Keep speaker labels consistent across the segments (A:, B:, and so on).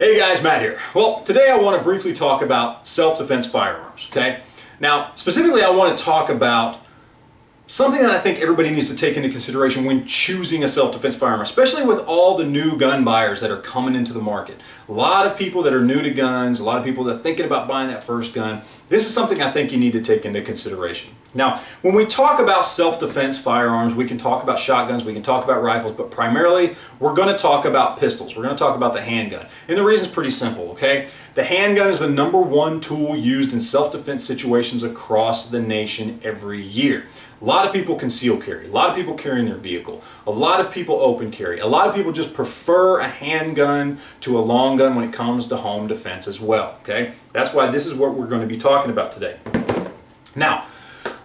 A: Hey guys, Matt here. Well, today I want to briefly talk about self-defense firearms, okay? Now, specifically I want to talk about something that I think everybody needs to take into consideration when choosing a self-defense firearm, especially with all the new gun buyers that are coming into the market. A lot of people that are new to guns, a lot of people that are thinking about buying that first gun. This is something I think you need to take into consideration. Now, when we talk about self-defense firearms, we can talk about shotguns, we can talk about rifles, but primarily we're going to talk about pistols. We're going to talk about the handgun. And the reason is pretty simple, okay? The handgun is the #1 tool used in self-defense situations across the nation every year. A lot of people conceal carry, a lot of people carry in their vehicle, a lot of people open carry, a lot of people just prefer a handgun to a long gun when it comes to home defense as well, okay? That's why this is what we're going to be talking about today. Now,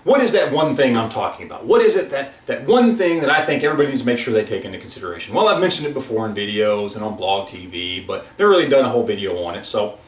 A: what is that one thing I'm talking about? What is it that one thing that I think everybody needs to make sure they take into consideration? Well, I've mentioned it before in videos and on blog TV, but never really done a whole video on it. So,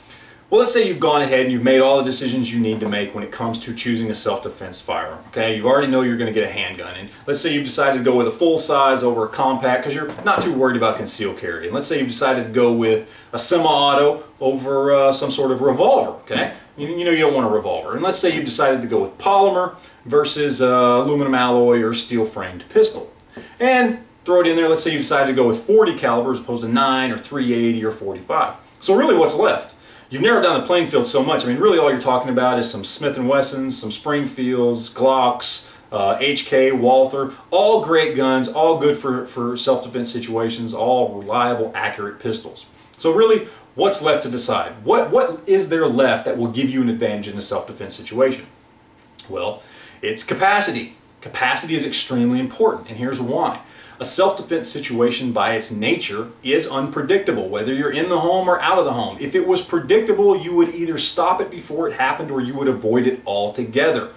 A: well, let's say you've gone ahead and you've made all the decisions you need to make when it comes to choosing a self-defense firearm, okay? You already know you're going to get a handgun, and let's say you've decided to go with a full size over a compact because you're not too worried about concealed carry. And let's say you've decided to go with a semi-auto over some sort of revolver, okay? You know you don't want a revolver. And let's say you've decided to go with polymer versus aluminum alloy or steel-framed pistol. And throw it in there, let's say you decided to go with 40 caliber as opposed to 9 or 380 or 45. So really what's left? You've narrowed down the playing field so much. I mean, really all you're talking about is some Smith & Wessons, some Springfields, Glocks, HK, Walther, all great guns, all good for self-defense situations, all reliable, accurate pistols. So really, what's left to decide? What is there left that will give you an advantage in a self-defense situation? Well, it's capacity. Capacity is extremely important, and here's why. A self-defense situation by its nature is unpredictable, whether you're in the home or out of the home. If it was predictable, you would either stop it before it happened or you would avoid it altogether.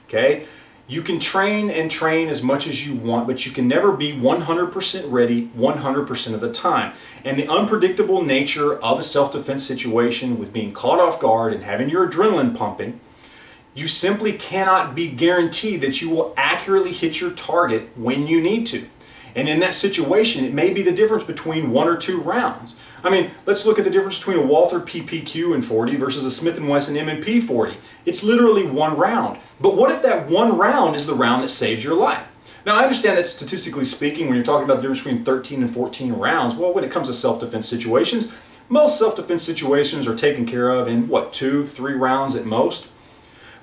A: Okay? You can train and train as much as you want, but you can never be 100% ready 100% of the time. And the unpredictable nature of a self-defense situation with being caught off guard and having your adrenaline pumping, you simply cannot be guaranteed that you will accurately hit your target when you need to. And in that situation, it may be the difference between 1 or 2 rounds. I mean, let's look at the difference between a Walther PPQ in 40 versus a Smith & Wesson M&P 40. It's literally 1 round. But what if that 1 round is the round that saves your life? Now, I understand that statistically speaking, when you're talking about the difference between 13 and 14 rounds, well, when it comes to self-defense situations, most self-defense situations are taken care of in, what, 2, 3 rounds at most?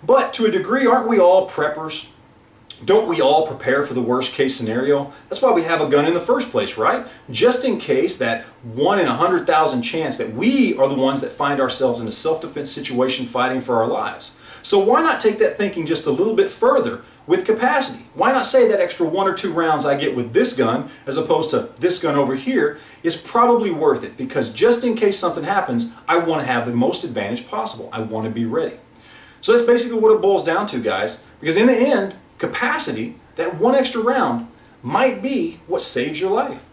A: But to a degree, aren't we all preppers? Don't we all prepare for the worst case scenario? That's why we have a gun in the first place, right? Just in case that 1 in 100,000 chance that we are the ones that find ourselves in a self-defense situation fighting for our lives. So why not take that thinking just a little bit further with capacity? Why not say that extra 1 or 2 rounds I get with this gun as opposed to this gun over here is probably worth it, because just in case something happens, I want to have the most advantage possible. I want to be ready. So that's basically what it boils down to, guys, because in the end, capacity, that 1 extra round, might be what saves your life.